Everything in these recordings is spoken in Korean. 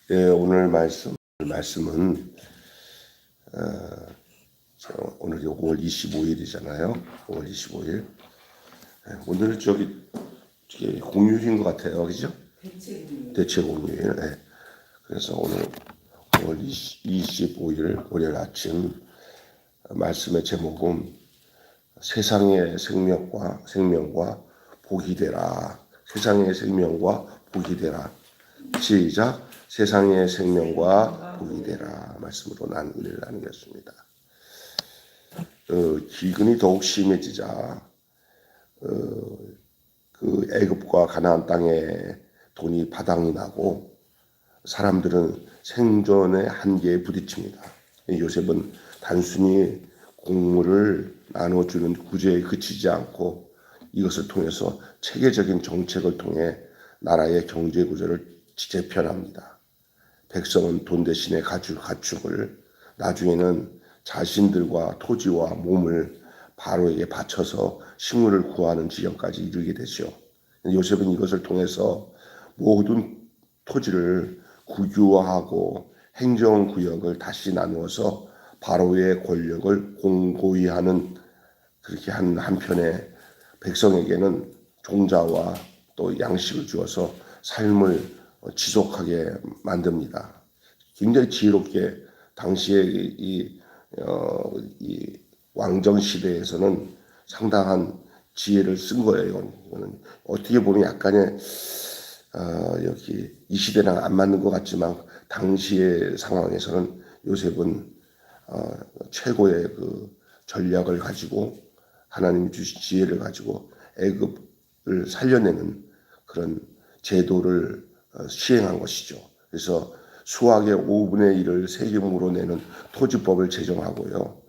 예, 오늘 말씀은 오늘이 5월 25일이잖아요. 5월 25일. 오늘은 저기 공휴일인 것 같아요, 그죠? 대체 공휴일. 예. 그래서 오늘 5월 25일 월요일 아침 말씀의 제목은 세상의 생명과 복이 되라. 세상의 생명과 복이 되라. 시작. 세상의 생명과 복이 되라. 말씀으로 은혜를 나누겠습니다. 기근이 더욱 심해지자 그 애굽과 가나안 땅에 돈이 바닥이 나고 사람들은 생존의 한계에 부딪힙니다. 요셉은 단순히 곡물을 나눠주는 구제에 그치지 않고 이것을 통해서 체계적인 정책을 통해 나라의 경제 구조를 재편합니다. 백성은 돈 대신에 가축을, 나중에는 자신들과 토지와 몸을 바로에게 바쳐서 식물을 구하는 지경까지 이르게 되죠. 요셉은 이것을 통해서 모든 토지를 국유화하고 행정구역을 다시 나누어서 바로의 권력을 공고히 하는, 그렇게 한 한편에 백성에게는 종자와 또 양식을 주어서 삶을 지속하게 만듭니다. 굉장히 지혜롭게 당시에 이 왕정 시대에서는 상당한 지혜를 쓴 거예요. 이거는 어떻게 보면 약간의 여기 이 시대랑 안 맞는 것 같지만 당시의 상황에서는 요셉은 최고의 그 전략을 가지고 하나님이 주신 지혜를 가지고 애굽을 살려내는 그런 제도를 시행한 것이죠. 그래서 수확의 5분의 1을 세금으로 내는 토지법을 제정하고요.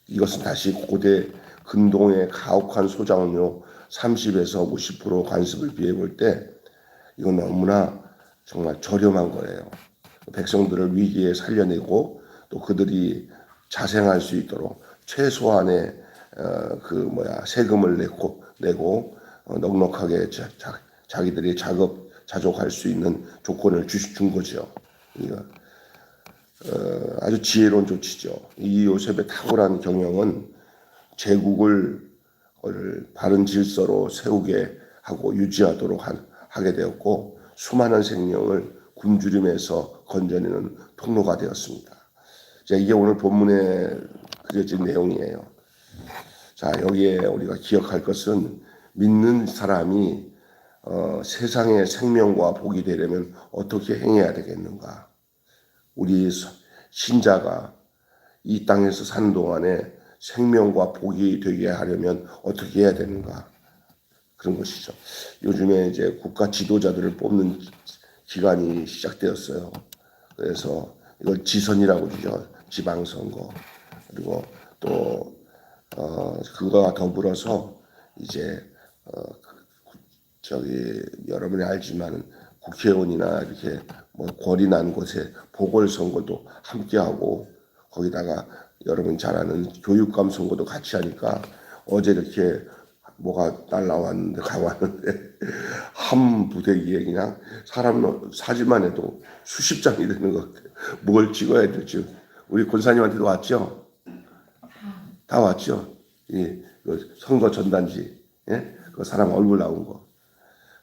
이것은 다시 고대 근동의 가혹한 소작업료 30에서 50% 관습을 비해 볼 때 이건 너무나 정말 저렴한 거예요. 백성들을 위기에 살려내고 또 그들이 자생할 수 있도록 최소한의 세금을 내고 넉넉하게 자기들이 자족할 수 있는 조건을 준 거죠. 아주 지혜로운 조치죠. 이 요셉의 탁월한 경영은 제국을 바른 질서로 세우게 하고 유지하도록 하게 되었고 수많은 생명을 굶주림에서 건져내는 통로가 되었습니다. 자, 이게 오늘 본문에 그려진 내용이에요. 자, 여기에 우리가 기억할 것은 믿는 사람이 세상의 생명과 복이 되려면 어떻게 행해야 되겠는가? 우리 신자가 이 땅에서 사는 동안에 생명과 복이 되게 하려면 어떻게 해야 되는가? 그런 것이죠. 요즘에 이제 국가 지도자들을 뽑는 기간이 시작되었어요. 그래서 이걸 지선이라고 그러죠. 지방선거. 그리고 또 그거와 더불어서 이제 여러분이 알지만 국회의원이나 이렇게 뭐 권리 난 곳에 보궐선거도 함께하고 거기다가 여러분 잘 아는 교육감 선거도 같이 하니까 어제 이렇게 뭐가 날라왔는데 가왔는데 한 부대기에 그냥 사람 사진만 해도 수십 장이 되는 것 같아요. 뭘 찍어야 될지. 우리 권사님한테도 왔죠? 다 왔죠? 이 선거 전단지, 예? 그 사람 얼굴 나온 거.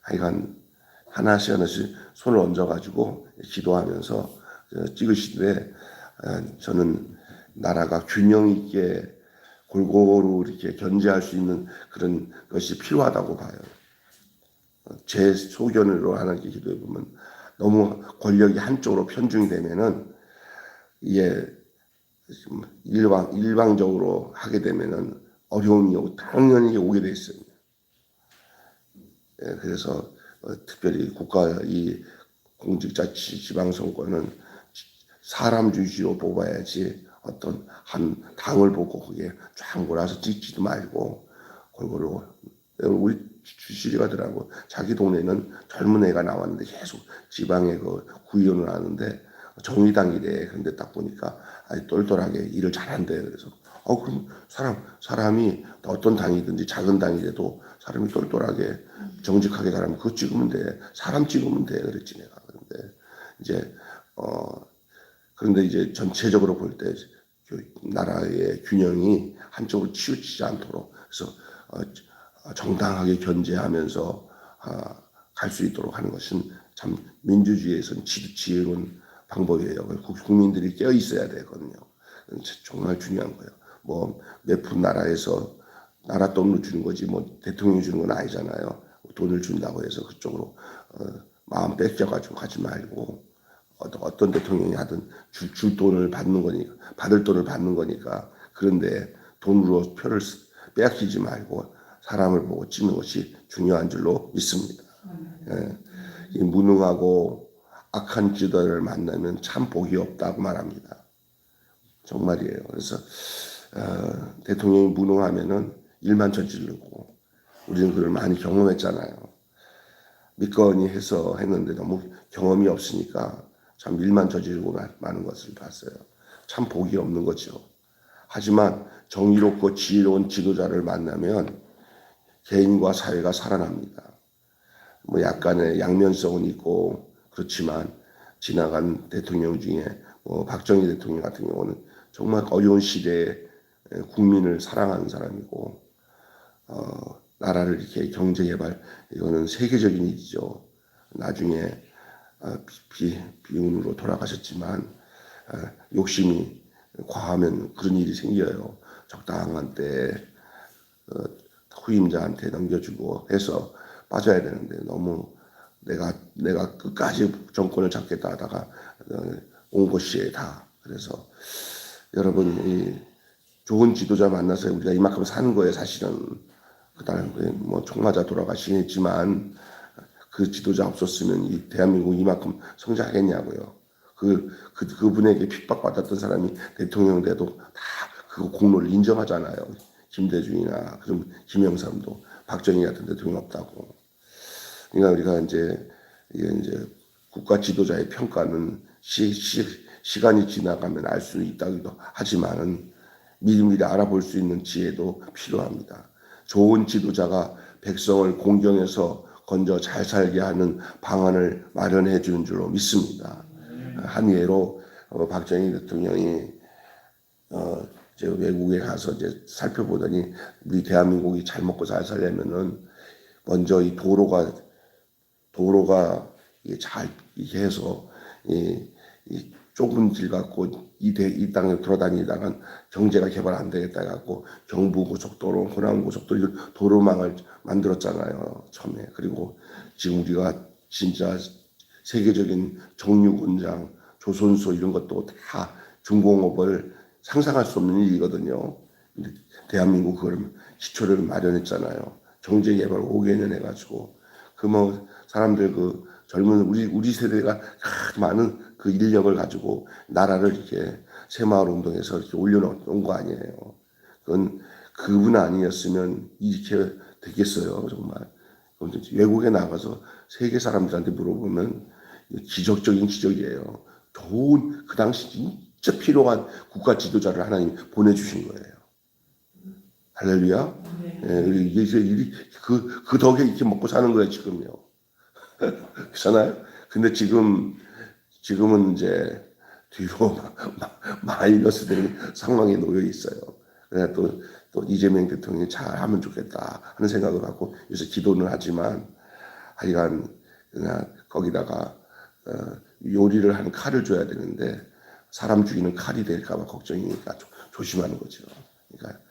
하여간 하나씩 손을 얹어가지고 기도하면서 찍으시는데 저는 나라가 균형 있게 골고루 이렇게 견제할 수 있는 그런 것이 필요하다고 봐요. 제 소견으로 하나님께 기도해 보면 너무 권력이 한쪽으로 편중이 되면은 이게 일방적으로 하게 되면은 어려움이 당연히 오게 돼 있어요. 그래서 특별히 국가 이 공직자 지방선거는 사람 중심으로 뽑아야지 어떤 한 당을 보고 거기에 쫙 몰아서 찍지도 말고 골고루. 우리 주시리가 하더라고. 자기 동네는 젊은 애가 나왔는데 계속 지방에 그 구의원을 하는데 정의당이래. 근데 딱 보니까 아주 똘똘하게 일을 잘한대. 그래서 그럼 사람이 어떤 당이든지 작은 당이라도 사람이 똘똘하게 정직하게 가라면 그거 찍으면 돼. 사람 찍으면 돼. 그랬지 내가. 그런데 이제 그런데 이제 전체적으로 볼 때 나라의 균형이 한쪽으로 치우치지 않도록 그래서 정당하게 견제하면서 갈 수 있도록 하는 것은 참 민주주의에서는 지혜로운 방법이에요. 국민들이 깨어 있어야 되거든요. 정말 중요한 거예요. 뭐 몇 푼 나라에서 나라 돈으로 주는 거지 뭐 대통령이 주는 건 아니잖아요. 돈을 준다고 해서 그쪽으로 마음 뺏겨가지고 가지 말고 어떤 대통령이 하든 줄 돈을 받는 거니까 받을 돈을 받는 거니까 그런데 돈으로 표를 빼앗기지 말고 사람을 보고 찍는 것이 중요한 줄로 믿습니다. 예. 이 무능하고 악한 지도자를 만나면 참 복이 없다고 말합니다. 정말이에요. 그래서 대통령이 무능하면은 일만 저지르고 우리는 그걸 많이 경험했잖아요. 믿거니 해서 했는데 너무 경험이 없으니까 참 일만 저지르고 마는 것을 봤어요. 참 복이 없는 거죠. 하지만 정의롭고 지혜로운 지도자를 만나면 개인과 사회가 살아납니다. 뭐 약간의 양면성은 있고 그렇지만 지나간 대통령 중에 박정희 대통령 같은 경우는 정말 어려운 시대에 국민을 사랑하는 사람이고 나라를 이렇게 경제 개발 이거는 세계적인 일이죠. 나중에 비운으로 돌아가셨지만 욕심이 과하면 그런 일이 생겨요. 적당한 때 후임자한테 넘겨주고 해서 빠져야 되는데 너무 내가 끝까지 정권을 잡겠다 하다가 온 것이 다. 그래서 여러분 이 좋은 지도자 만나서 우리가 이만큼 사는 거예요. 사실은 그다음에 뭐 총 맞아 돌아가시긴 했지만 그 지도자 없었으면 이 대한민국 이만큼 성장하겠냐고요. 그분에게 핍박받았던 사람이 대통령 돼도 다 그 공로를 인정하잖아요. 김대중이나 그럼 김영삼도 박정희 같은 대통령 없다고. 그러니까 우리가 이제 국가 지도자의 평가는 시간이 지나가면 알 수 있다기도 하지만은 미리미리 알아볼 수 있는 지혜도 필요합니다. 좋은 지도자가 백성을 공경해서 건져 잘 살게 하는 방안을 마련해 주는 줄로 믿습니다. 한 예로 박정희 대통령이 이제 외국에 가서 이제 살펴보더니 우리 대한민국이 잘 먹고 잘 살려면은 먼저 이 도로가 이게 잘 이렇게 해서 이 좁은 길 갖고 이 땅에 돌아다니다가 경제가 개발 안 되겠다 해갖고 경부고속도로, 호남고속도로 이런 도로망을 만들었잖아요 처음에. 그리고 지금 우리가 진짜 세계적인 정유공장, 조선소 이런 것도 다 중공업을 상상할 수 없는 일이거든요. 대한민국 그걸 기초를 마련했잖아요. 경제 개발 5개년 해가지고 그 뭐 사람들 그 젊은 우리 세대가 많은 그 인력을 가지고 나라를 이렇게 새마을 운동에서 이렇게 올려놓은 거 아니에요. 그건 그분 아니었으면 이렇게 되겠어요 정말. 외국에 나가서 세계 사람들한테 물어보면 기적적인 기적이에요. 좋은 그 당시 진짜 필요한 국가 지도자를 하나님 보내주신 거예요. 할렐루야. 네. 그 덕에 이렇게 먹고 사는 거예요 지금요. 그렇잖아요. 근데 지금은 이제 뒤로 마이너스 되는 상황에 놓여 있어요. 그래 또 이재명 대통령이 잘하면 좋겠다 하는 생각을 갖고 요새 기도는 하지만 하여간 그냥 거기다가 요리를 하는 칼을 줘야 되는데 사람 죽이는 칼이 될까봐 걱정이니까 조심하는 거죠. 그러니까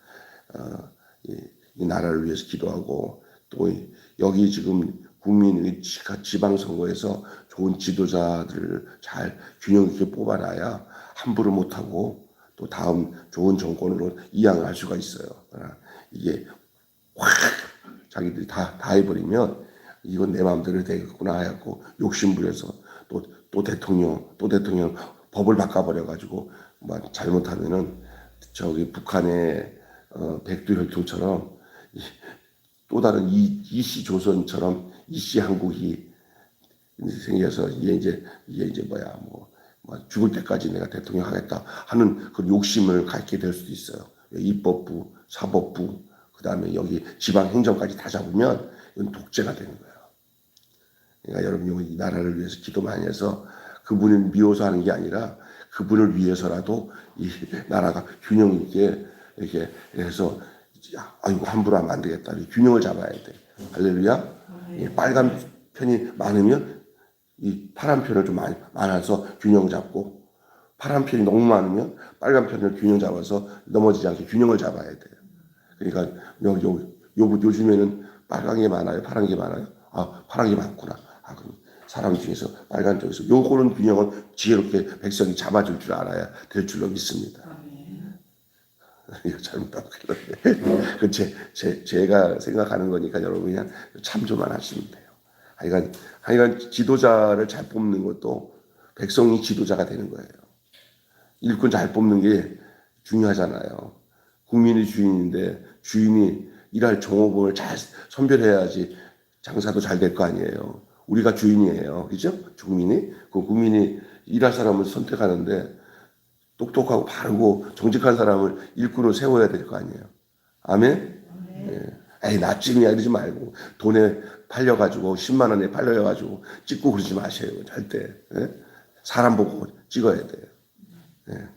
이 나라를 위해서 기도하고 또 여기 지금 국민 지방선거에서 좋은 지도자들을 잘 균형 있게 뽑아놔야 함부로 못하고 또 다음 좋은 정권으로 이양할 수가 있어요. 이게 확 자기들이 다 해버리면 이건 내 마음대로 되겠구나 해갖고 욕심부려서 또 대통령 법을 바꿔버려가지고 뭐 잘못하면은 저기 북한의 백두혈통처럼 또 다른 이씨 조선처럼 이씨 한국이 생겨서 이게 이제 뭐야 뭐 죽을 때까지 내가 대통령 하겠다 하는 그 욕심을 갖게 될 수도 있어요. 입법부, 사법부, 그 다음에 여기 지방 행정까지 다 잡으면 이건 독재가 되는 거예요. 그러니까 여러분 이 나라를 위해서 기도 많이 해서 그분을 미워서 하는 게 아니라 그분을 위해서라도 이 나라가 균형 있게 이렇게 해서 아이고 함부로 하면 안 되겠다. 균형을 잡아야 돼. 할렐루야. 이 빨간 편이 많으면 이 파란 편을 좀 많아서 균형 잡고, 파란 편이 너무 많으면 빨간 편을 균형 잡아서 넘어지지 않게 균형을 잡아야 돼요. 그러니까 요즘에는 빨간 게 많아요, 파란 게 많아요. 아, 파란 게 많구나. 아, 그럼 사람 중에서 빨간 쪽에서 요거는 균형을 지혜롭게 백성이 잡아줄 줄 알아야 될 줄로 믿습니다. 이거 잘못하고 그런데 제가 생각하는 거니까 여러분 그냥 참조만 하시면 돼요. 하여간 지도자를 잘 뽑는 것도 백성이 지도자가 되는 거예요. 일꾼 잘 뽑는 게 중요하잖아요. 국민이 주인인데 주인이 일할 종업원을 잘 선별해야지 장사도 잘 될 거 아니에요. 우리가 주인이에요. 그죠? 국민이. 그 국민이 일할 사람을 선택하는데 똑똑하고 바르고 정직한 사람을 일꾼으로 세워야 될 거 아니에요. 아멘? 예. 에이, 나쯤이야 이러지 말고 돈에 팔려가지고 10만 원에 팔려가지고 찍고 그러지 마세요. 절대. 예? 사람 보고 찍어야 돼요. 예.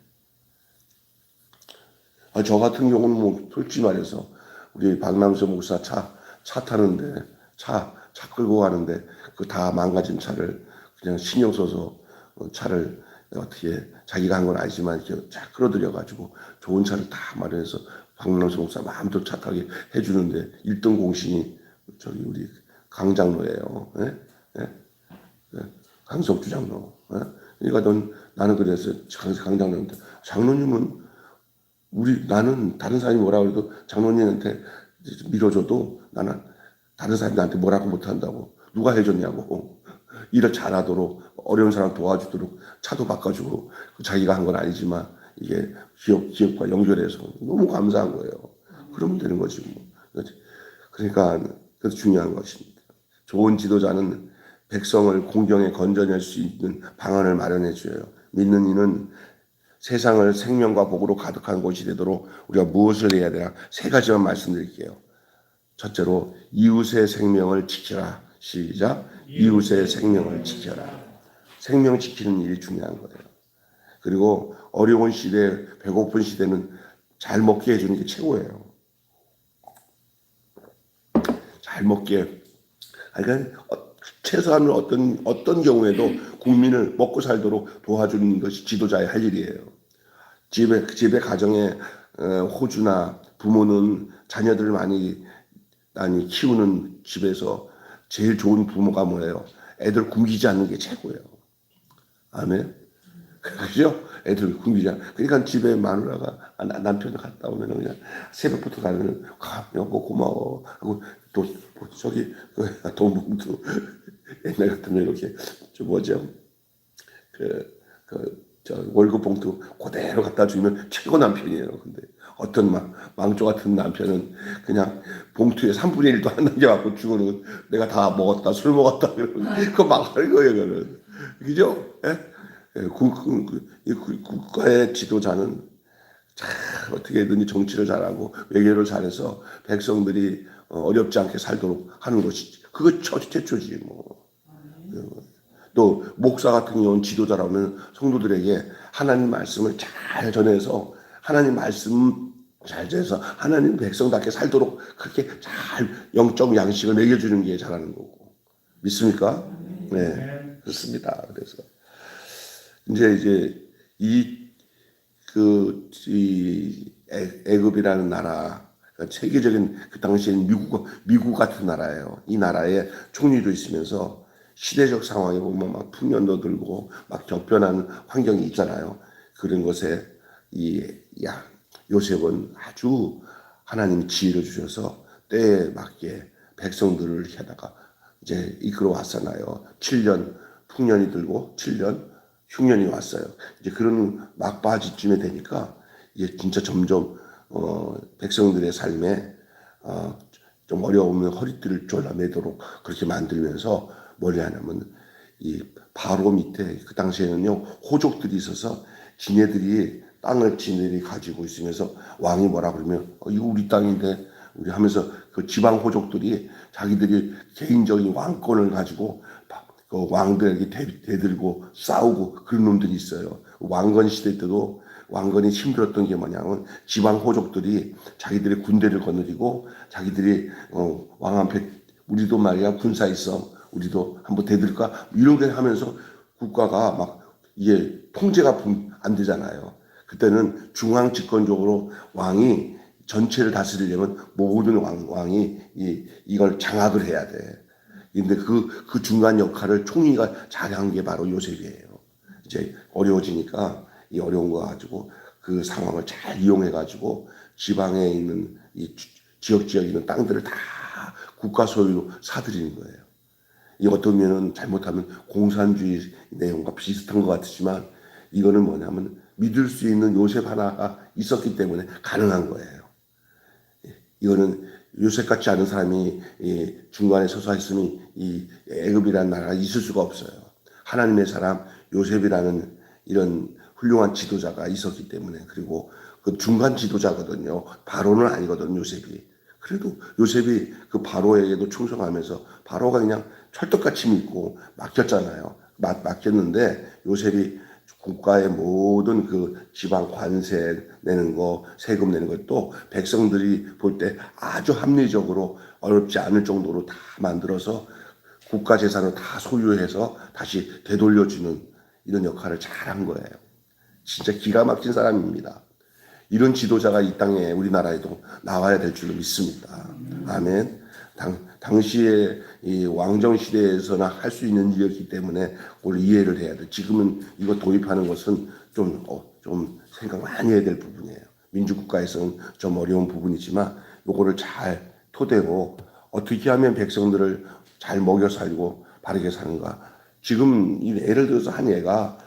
저 같은 경우는 뭐 솔직히 말해서 우리 박남수 목사 차 타는데 차 끌고 가는데 그 다 망가진 차를 그냥 신경 써서 차를 어떻게 자기가 한 건 아니지만 이렇게 잘 끌어들여가지고 좋은 차를 다 마련해서 박남수 목사 마음대로 차 타게 해주는데 1등 공신이 저기 우리 강장로예요. 예? 예? 예? 강석주 장로. 예? 그러니까 나는 그래서 강장로한테 장로님은 나는 다른 사람이 뭐라 그래도 장로님한테 밀어줘도 나는 다른 사람이 나한테 뭐라고 못한다고. 누가 해줬냐고. 일을 잘하도록 어려운 사람 도와주도록 차도 바꿔주고 자기가 한 건 아니지만 이게 기업과 연결해서 너무 감사한 거예요. 그러면 되는 거지 뭐. 그러니까 그것도 중요한 것입니다. 좋은 지도자는 백성을 공경에 건져낼 수 있는 방안을 마련해 줘요. 믿는 이는 세상을 생명과 복으로 가득한 곳이 되도록 우리가 무엇을 해야 되나 세 가지만 말씀드릴게요. 첫째로 이웃의 생명을 지켜라. 시작. 이웃의 생명을 지켜라. 생명 지키는 일이 중요한 거예요. 그리고 어려운 시대, 배고픈 시대는 잘 먹게 해주는 게 최고예요. 잘 먹게. 그러니까 최소한으로 어떤 경우에도 국민을 먹고 살도록 도와주는 것이 지도자의 할 일이에요. 집에 가정에 호주나 부모는 자녀들을 많이 키우는 집에서 제일 좋은 부모가 뭐예요? 애들 굶기지 않는 게 최고예요. 아멘. 그죠? 애들 굶기지 않. 그러니까 집에 마누라가 남편이 갔다 오면 그냥 새벽부터 가면 여보 고마워 하고 또 저기 돈 봉투 옛날 같으면 이렇게 저 뭐죠? 저 월급 봉투 그대로 갖다 주면 최고 남편이에요. 근데 어떤 망조 같은 남편은 그냥 봉투에 3분의 1도 안 남겨갖고 주고는 내가 다 먹었다, 술 먹었다, 그거 막 하는 거예요, 그거는. 그죠? 예? 국가의 지도자는 잘 어떻게든지 정치를 잘하고 외교를 잘해서 백성들이 어렵지 않게 살도록 하는 것이 그거 최초지 뭐. 또 목사 같은 경우는 지도자라면 성도들에게 하나님 말씀을 잘 전해서 하나님 말씀 잘 전해서 하나님 백성답게 살도록 그렇게 잘 영적 양식을 먹여주는 게 잘하는 거고. 믿습니까? 네, 그렇습니다. 그래서 이제 애굽이라는 나라, 그러니까 세계적인 그 당시에는 미국 같은 나라예요. 이 나라에 총리도 있으면서 시대적 상황에 보면 막 풍년도 들고 막 격변한 환경이 있잖아요. 그런 것에 요셉은 아주 하나님이 지혜를 주셔서 때에 맞게 백성들을 하다가 이제 이끌어 왔잖아요. 7년 풍년이 들고 7년 흉년이 왔어요. 이제 그런 막바지쯤에 되니까 이제 진짜 점점 백성들의 삶에 좀 어려우면 허리띠를 졸라매도록 그렇게 만들면서 뭘 하냐면 이 바로 밑에 그 당시에는요 호족들이 있어서 지네들이 가지고 있으면서 왕이 뭐라 그러면 이거 우리 땅인데 우리 하면서 그 지방 호족들이 자기들이 개인적인 왕권을 가지고 그 왕들에게 대들고 싸우고 그런 놈들이 있어요. 왕건 시대 때도 왕건이 힘들었던 게 뭐냐면 지방 호족들이 자기들의 군대를 거느리고 자기들이 왕 앞에 우리도 말이야 군사 있어 우리도 한번 대들까 이런 게 하면서 국가가 막 이게 통제가 안 되잖아요. 그때는 중앙 집권적으로 왕이 전체를 다스리려면 모든 왕이 이걸 장악을 해야 돼. 근데 그 중간 역할을 총리가 잘한 게 바로 요셉이에요. 이제 어려워지니까 이 어려운 거 가지고 그 상황을 잘 이용해 가지고 지방에 있는 이 지역에 있는 땅들을 다 국가 소유로 사들이는 거예요. 이 어떤 면은 잘못하면 공산주의 내용과 비슷한 것 같지만 이거는 뭐냐면 믿을 수 있는 요셉 하나가 있었기 때문에 가능한 거예요. 이거는 요셉 같지 않은 사람이 중간에 서서 했으니 이 애굽이라는 나라가 있을 수가 없어요. 하나님의 사람 요셉이라는 이런 훌륭한 지도자가 있었기 때문에 그리고 그 중간 지도자거든요. 바로는 아니거든요. 요셉이. 그래도 요셉이 그 바로에게도 충성하면서 바로가 그냥 철떡같이 믿고 맡겼잖아요. 맡겼는데 요셉이 국가의 모든 그 지방 관세 내는 거, 세금 내는 것도 백성들이 볼 때 아주 합리적으로 어렵지 않을 정도로 다 만들어서 국가 재산을 다 소유해서 다시 되돌려주는 이런 역할을 잘한 거예요. 진짜 기가 막힌 사람입니다. 이런 지도자가 이 땅에 우리나라에도 나와야 될 줄로 믿습니다. 아멘. 당시에 이 왕정 시대에서나 할 수 있는 일이었기 때문에 그걸 이해를 해야 돼. 지금은 이거 도입하는 것은 좀 생각 많이 해야 될 부분이에요. 민주국가에서는 좀 어려운 부분이지만 요거를 잘 토대로 어떻게 하면 백성들을 잘 먹여 살고 바르게 사는가. 지금 예를 들어서 한 애가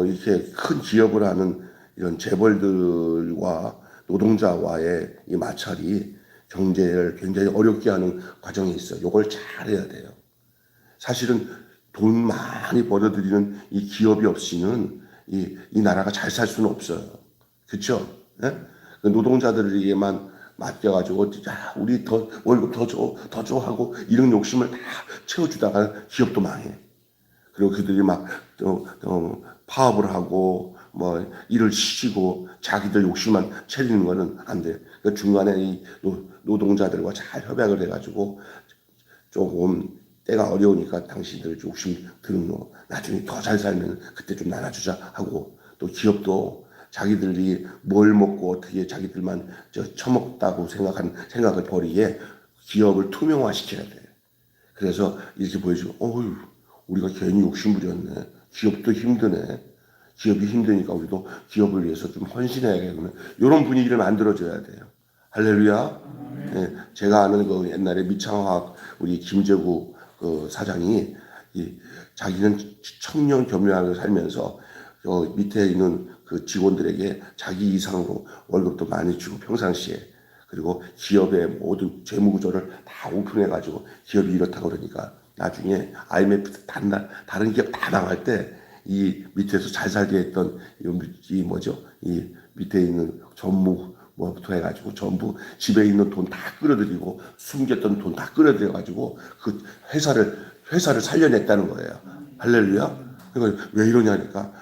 이렇게 큰 기업을 하는 이런 재벌들과 노동자와의 이 마찰이 경제를 굉장히 어렵게 하는 과정이 있어요. 이걸 잘해야 돼요. 사실은 돈 많이 벌어들이는 이 기업이 없이는 이 나라가 잘 살 수는 없어요. 그렇죠? 네? 그 노동자들에게만 맡겨가지고 우리 더 월급 더 줘 하고 이런 욕심을 다 채워주다가 기업도 망해. 그리고 그들이 막 파업을 하고 뭐 일을 시키고 자기들 욕심만 채리는 거는 안 돼. 그 중간에 이 노동자들과 잘 협약을 해가지고 조금 때가 어려우니까 당신들 욕심 드는 거 나중에 더 잘 살면 그때 좀 나눠주자 하고 또 기업도 자기들이 뭘 먹고 어떻게 자기들만 처먹다고 생각을 버리게 기업을 투명화시켜야 돼. 그래서 이렇게 보여주고 어휴 우리가 괜히 욕심 부렸네. 기업도 힘드네. 기업이 힘드니까 우리도 기업을 위해서 좀 헌신해야겠네. 이런 분위기를 만들어줘야 돼요. 할렐루야. 네, 제가 아는 그 옛날에 미창화학 우리 김재구 그 사장이 자기는 청년 겸손하게 살면서 밑에 있는 그 직원들에게 자기 이상으로 월급도 많이 주고 평상시에 그리고 기업의 모든 재무 구조를 다 오픈해가지고 기업이 이렇다고 그러니까 나중에 IMF 다른 기업 다 나갈 때 이 밑에서 잘 살게 했던 이 밑에 있는 전무 뭐부터 해가지고 전부 집에 있는 돈 다 끌어들이고 숨겼던 돈 다 끌어들여가지고 그 회사를 살려냈다는 거예요. 할렐루야. 그러니까 왜 이러냐니까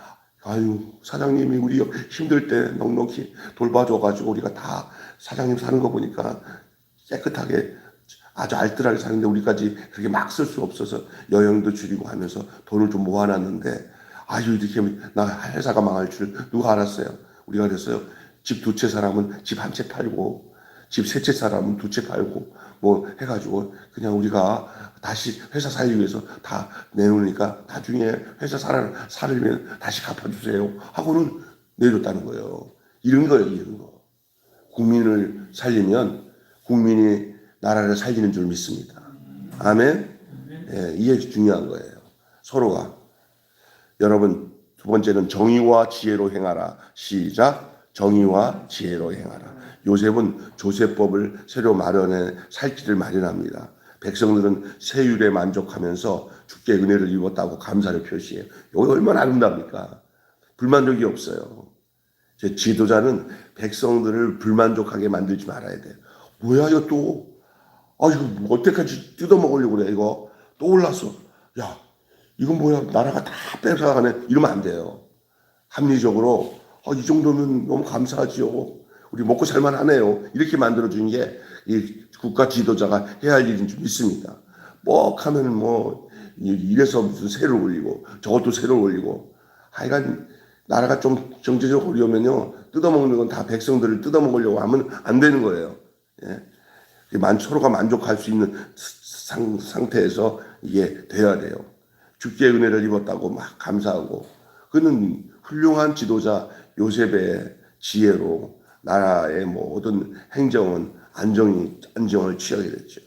아유 사장님이 우리 힘들 때 넉넉히 돌봐줘가지고 우리가 다 사장님 사는 거 보니까 깨끗하게 아주 알뜰하게 사는데 우리까지 그렇게 막 쓸 수 없어서 여행도 줄이고 하면서 돈을 좀 모아놨는데 아유 이렇게 나 회사가 망할 줄 누가 알았어요. 우리가 그랬어요. 집 두 채 사람은 집 한 채 팔고 집 세 채 사람은 두 채 팔고 뭐 해가지고 그냥 우리가 다시 회사 살기 위해서 다 내놓으니까 나중에 회사 살려면 다시 갚아주세요 하고는 내줬다는 거예요. 이런 거예요. 이런 거. 국민을 살리면 국민이 나라를 살리는 줄 믿습니다. 아멘. 예, 이게 중요한 거예요. 서로가. 여러분 두 번째는 정의와 지혜로 행하라. 시작. 정의와 지혜로 행하라. 요셉은 조세법을 새로 마련해 살 길을 마련합니다. 백성들은 세율에 만족하면서 주께 은혜를 입었다고 감사를 표시해요. 이게 얼마나 아름답니까? 불만족이 없어요. 제 지도자는 백성들을 불만족하게 만들지 말아야 돼요. 뭐야 이거 또 이거 어때까지 뜯어먹으려고 그래 이거 또 올랐어. 야 이건 뭐야, 나라가 다 뺏어가네, 이러면 안 돼요. 합리적으로 이 정도면 너무 감사하지요. 우리 먹고 살만하네요. 이렇게 만들어주는 게 이 국가 지도자가 해야 할 일인 줄 믿습니다. 뭐 하면은 뭐 이래서 무슨 세를 올리고 저것도 세를 올리고 하여간 나라가 좀 경제적으로 어려우면요, 뜯어먹는 건 다 백성들을 뜯어먹으려고 하면 안 되는 거예요. 예. 서로가 만족할 수 있는 상태에서 이게 돼야 돼요. 주께 은혜를 입었다고 막 감사하고, 그는 훌륭한 지도자 요셉의 지혜로 나라의 모든 행정은 안정을 취하게 됐죠.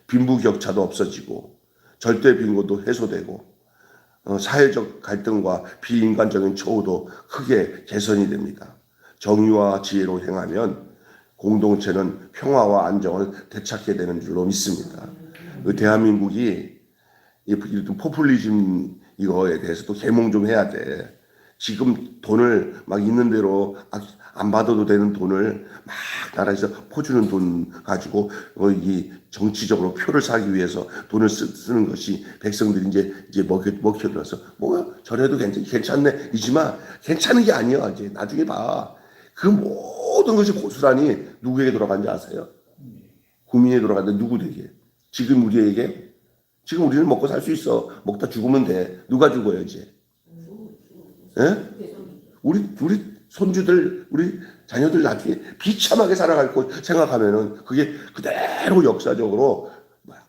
빈부격차도 없어지고 절대 빈곤도 해소되고 사회적 갈등과 비인간적인 처우도 크게 개선이 됩니다. 정의와 지혜로 행하면 공동체는 평화와 안정을 되찾게 되는 줄로 믿습니다. 대한민국이 이 포퓰리즘 이거에 대해서도 계몽 좀 해야 돼. 지금 돈을 막 있는 대로 안 받아도 되는 돈을 막 나라에서 퍼주는 돈 가지고 이 정치적으로 표를 사기 위해서 돈을 쓰는 것이 백성들이 이제 먹혀들어서 뭐 저래도 괜찮네 이지만 괜찮은 게 아니야. 이제 나중에 봐. 그 모든 것이 고스란히 누구에게 돌아간지 아세요? 국민에게 돌아간다. 누구에게? 지금 우리에게? 지금 우리는 먹고 살 수 있어. 먹다 죽으면 돼. 누가 죽어요 이제? 예? 우리 손주들, 우리 자녀들 나중에 비참하게 살아갈 거 생각하면은 그게 그대로 역사적으로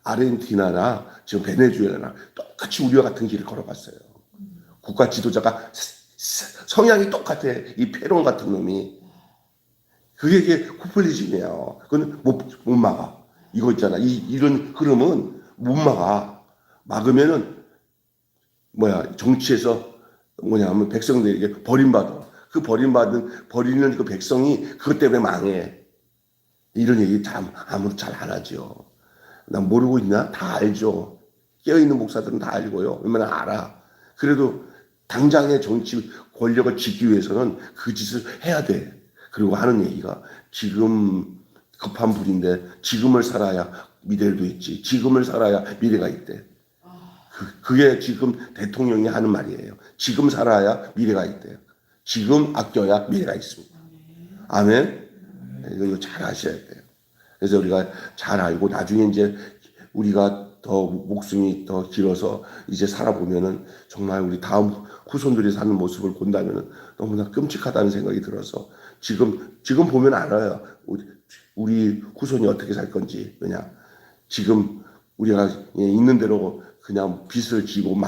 아르헨티나나 지금 베네수엘라나 똑같이 우리와 같은 길을 걸어갔어요. 국가 지도자가 성향이 똑같아. 이 페론 같은 놈이. 그게 포퓰리즘이에요. 그건 못 막아. 이거 있잖아. 이런 흐름은 못 막아. 막으면은 정치에서 하면 백성들에게 버림받아. 버리는 그 백성이 그것 때문에 망해. 이런 얘기 아무도 잘 안 하죠. 난 모르고 있나? 다 알죠. 깨어있는 목사들은 다 알고요. 얼마나 알아. 그래도 당장의 정치 권력을 지키기 위해서는 그 짓을 해야 돼. 그리고 하는 얘기가 지금 급한 불인데 지금을 살아야 미래도 있지. 지금을 살아야 미래가 있대. 그게 지금 대통령이 하는 말이에요. 지금 살아야 미래가 있대요. 지금 아껴야 미래가 있습니다. 아멘. 이거 잘 아셔야 돼요. 그래서 우리가 잘 알고 나중에 이제 우리가 더 목숨이 더 길어서 이제 살아보면은 정말 우리 다음 후손들이 사는 모습을 본다면은 너무나 끔찍하다는 생각이 들어서 지금 보면 알아요. 우리 후손이 어떻게 살 건지. 그냥 지금 우리가 있는 대로 그냥 빚을 지고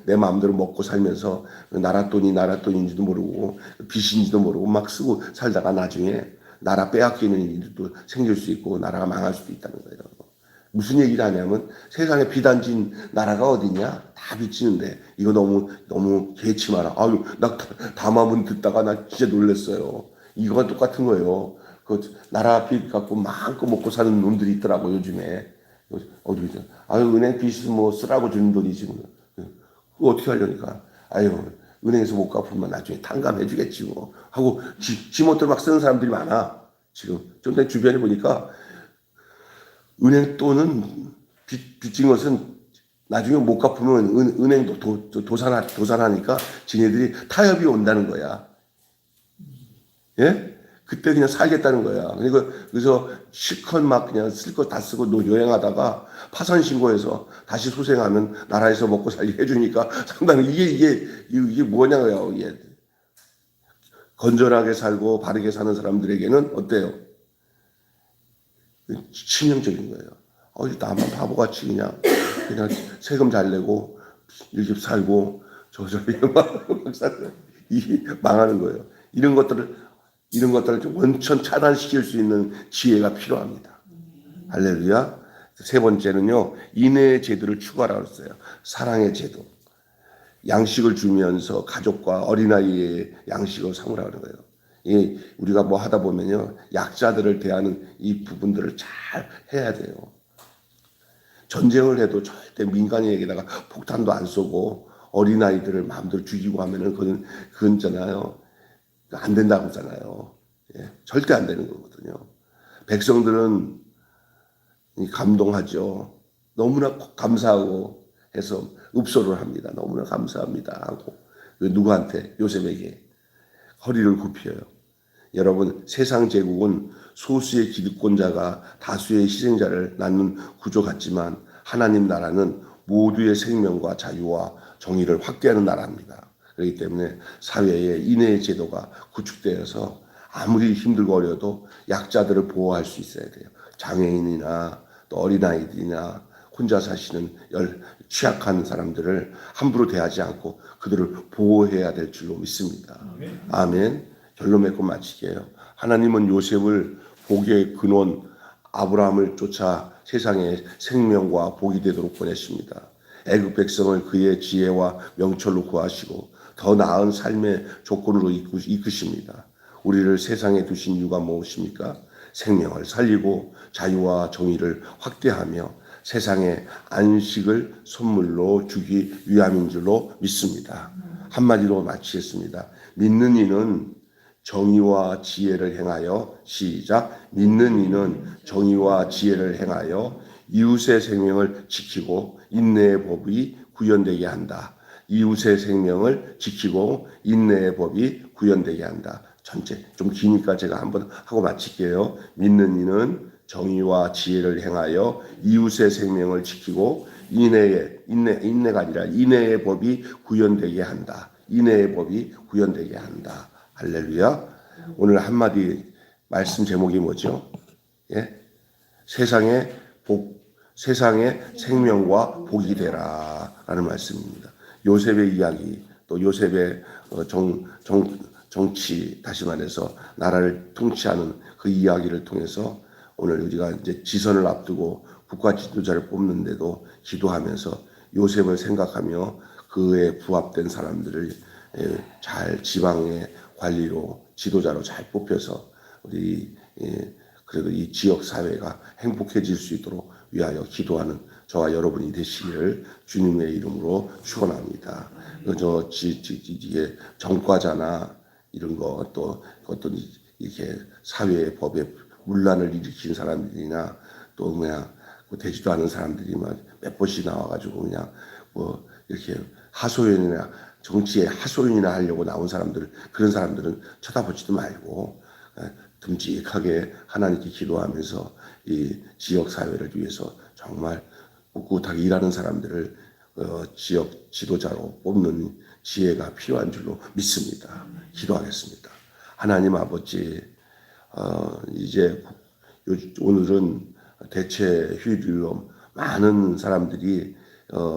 내 마음대로 먹고 살면서 나라 돈인지도 모르고 빚인지도 모르고 막 쓰고 살다가 나중에 나라 빼앗기는 일도 생길 수 있고 나라가 망할 수도 있다는 거예요. 무슨 얘기를 하냐면 세상에 빚 안 진 나라가 어디냐? 다 빚지는데 이거 너무 개치 마라. 아유, 나 담화문 듣다가 나 진짜 놀랐어요. 이거가 똑같은 거예요. 그 나라 빚 갖고 마음껏 먹고 사는 놈들이 있더라고 요즘에. 어디죠? 아유, 은행 빚을 쓰라고 주는 돈이지. 그거 어떻게 하려니까. 아유, 은행에서 못 갚으면 나중에 탕감해주겠지 뭐. 하고, 지 멋대로 막 쓰는 사람들이 많아. 지금. 좀 내 주변에 보니까, 은행 돈은 빚진 것은 나중에 못 갚으면 은행도 도산하니까 지네들이 타협이 온다는 거야. 예? 그때 그냥 살겠다는 거야. 그래서 실컷 막 그냥 쓸 거 다 쓰고 여행하다가 파산 신고해서 다시 소생하면 나라에서 먹고 살게 해주니까 상당히 이게 뭐냐고요. 이게 건전하게 살고 바르게 사는 사람들에게는 어때요? 치명적인 거예요. 나만 바보같이 그냥 세금 잘 내고 일집 살고 저저리 막 이게 망하는 거예요. 이런 것들을 좀 원천 차단시킬 수 있는 지혜가 필요합니다. 할렐루야. 세 번째는요, 인내의 제도를 추구하라고 했어요. 사랑의 제도. 양식을 주면서 가족과 어린아이의 양식을 삼으라고 하는 거예요. 우리가 뭐 하다 보면요, 약자들을 대하는 이 부분들을 잘 해야 돼요. 전쟁을 해도 절대 민간인에게다가 폭탄도 안 쏘고 어린아이들을 마음대로 죽이고 하면은 그건 있잖아요. 안 된다고 하잖아요. 예, 절대 안 되는 거거든요. 백성들은 감동하죠. 너무나 감사하고 해서 읍소를 합니다. 너무나 감사합니다 하고 누구한테? 요셉에게 허리를 굽혀요. 여러분, 세상 제국은 소수의 기득권자가 다수의 희생자를 낳는 구조 같지만 하나님 나라는 모두의 생명과 자유와 정의를 확대하는 나라입니다. 그렇기 때문에 사회에 인해의 제도가 구축되어서 아무리 힘들고 어려도 약자들을 보호할 수 있어야 돼요. 장애인이나 또 어린아이들이나 혼자 사시는 취약한 사람들을 함부로 대하지 않고 그들을 보호해야 될 줄로 믿습니다. 아멘. 결론 맺고 마치게요. 하나님은 요셉을 복의 근원 아브라함을 쫓아 세상에 생명과 복이 되도록 보내십니다. 애굽 백성을 그의 지혜와 명철로 구하시고 더 나은 삶의 조건으로 이끄십니다. 우리를 세상에 두신 이유가 무엇입니까? 생명을 살리고 자유와 정의를 확대하며 세상에 안식을 선물로 주기 위함인 줄로 믿습니다. 한마디로 마치겠습니다. 믿는 이는 정의와 지혜를 행하여 시작. 믿는 이는 정의와 지혜를 행하여 이웃의 생명을 지키고 인내의 법이 구현되게 한다. 이웃의 생명을 지키고 인내의 법이 구현되게 한다. 전체 좀 기니까 제가 한번 하고 마칠게요. 믿는 이는 정의와 지혜를 행하여 이웃의 생명을 지키고 인내가 아니라 인내의 법이 구현되게 한다. 인내의 법이 구현되게 한다. 할렐루야. 오늘 한마디 말씀 제목이 뭐죠? 예? 세상의 생명과 복이 되라 라는 말씀입니다. 요셉의 이야기, 또 요셉의 정치, 다시 말해서 나라를 통치하는 그 이야기를 통해서 오늘 우리가 이제 지선을 앞두고 국가 지도자를 뽑는데도 기도하면서 요셉을 생각하며 그에 부합된 사람들을 잘 지방의 관리로 지도자로 잘 뽑혀서 우리 그래도 이 지역 사회가 행복해질 수 있도록 위하여 기도하는 저와 여러분이 되시기를 주님의 이름으로 축원합니다. 이게 정과자나 이런 것 또 어떤 이렇게 사회의 법에 문란을 일으킨 사람들이나 또 그냥 되지도 않은 사람들이 막 몇 번씩 나와가지고 그냥 뭐 이렇게 하소연이나 정치에 하소연이나 하려고 나온 사람들, 그런 사람들은 쳐다보지도 말고 듬직하게 하나님께 기도하면서 이 지역 사회를 위해서 정말 꿋꿋하게 일하는 사람들을 지역 지도자로 뽑는 지혜가 필요한 줄로 믿습니다. 기도하겠습니다. 하나님 아버지, 이제 오늘은 대체 휴일로 많은 사람들이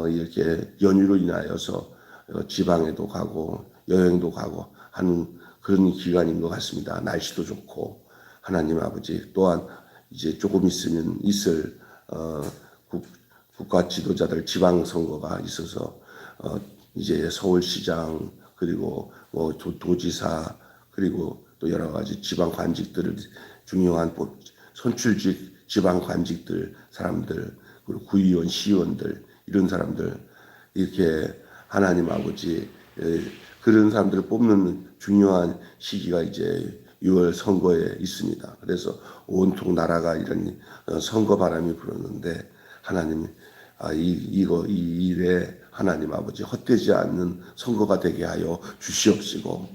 이렇게 연휴로 인하여서 지방에도 가고 여행도 가고 하는 그런 기간인 것 같습니다. 날씨도 좋고 하나님 아버지 또한 이제 조금 있으면 있을 국가 지도자들 지방선거가 있어서 이제 서울시장 그리고 뭐 도지사 그리고 또 여러 가지 지방 관직들을 중요한 선출직 지방 관직들 사람들 그리고 구의원 시의원들 이런 사람들 이렇게 하나님 아버지 그런 사람들을 뽑는 중요한 시기가 이제 6월 선거에 있습니다. 그래서 온통 나라가 이런 선거 바람이 불었는데 하나님 이 일에 하나님 아버지 헛되지 않는 선거가 되게 하여 주시옵시고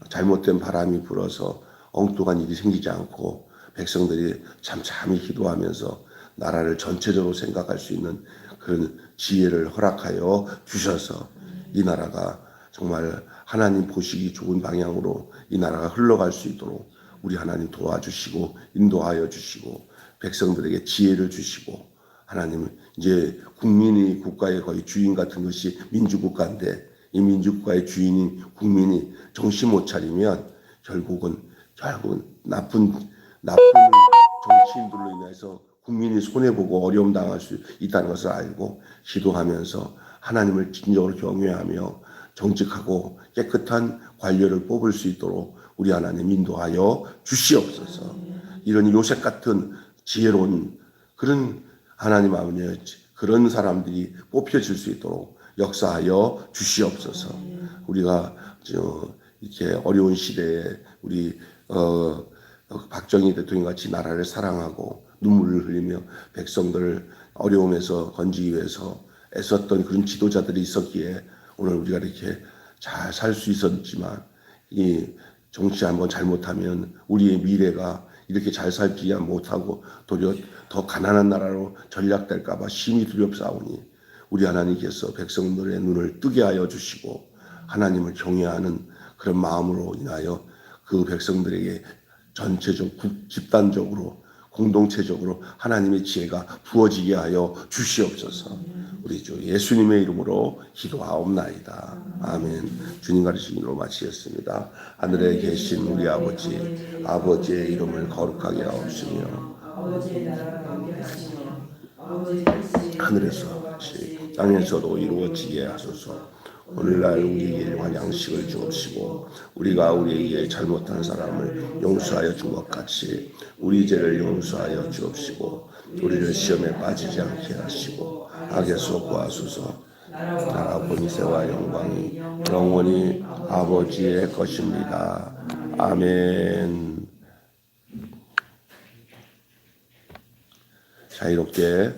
잘못된 바람이 불어서 엉뚱한 일이 생기지 않고 백성들이 잠잠히 기도하면서 나라를 전체적으로 생각할 수 있는 그런 지혜를 허락하여 주셔서 이 나라가 정말 하나님 보시기 좋은 방향으로 이 나라가 흘러갈 수 있도록 우리 하나님 도와주시고 인도하여 주시고 백성들에게 지혜를 주시고 하나님 이제 국민이 국가의 거의 주인 같은 것이 민주국가인데 이 민주국가의 주인인 국민이 정신 못 차리면 결국은 나쁜 정치인들로 인해서 국민이 손해보고 어려움 당할 수 있다는 것을 알고 기도하면서 하나님을 진정으로 경외하며 정직하고 깨끗한 관료를 뽑을 수 있도록 우리 하나님 인도하여 주시옵소서. 이런 요셉 같은 지혜로운 그런 하나님 아버지 그런 사람들이 뽑혀질 수 있도록 역사하여 주시옵소서. 우리가 이렇게 어려운 시대에 우리 박정희 대통령 같이 나라를 사랑하고 눈물을 흘리며 백성들을 어려움에서 건지기 위해서 애썼던 그런 지도자들이 있었기에 오늘 우리가 이렇게 잘 살 수 있었지만 이 정치 한번 잘못하면 우리의 미래가 이렇게 잘 살지 못하고 도리어 더 가난한 나라로 전락될까봐 심히 두렵사오니 우리 하나님께서 백성들의 눈을 뜨게 하여 주시고 하나님을 경외하는 그런 마음으로 인하여 그 백성들에게 전체적 집단적으로 공동체적으로 하나님의 지혜가 부어지게 하여 주시옵소서. 우리 주 예수님의 이름으로 기도하옵나이다. 아멘. 주님 가르치신 대로 마치겠습니다. 하늘에 계신 우리 아버지, 아버지의 이름을 거룩하게 하옵시며 하늘에서 같이 땅에서도 이루어지게 하소서. 오늘날 우리에게 일용할 양식을 주옵시고 우리가 우리에게 잘못한 사람을 용서하여 준 것 같이 우리 죄를 용서하여 주옵시고 우리를 시험에 빠지지 않게 하시고 악에서 구하소서. 나라 권세와 영광이 영원히 아버지의 것입니다. 아멘. 자유롭게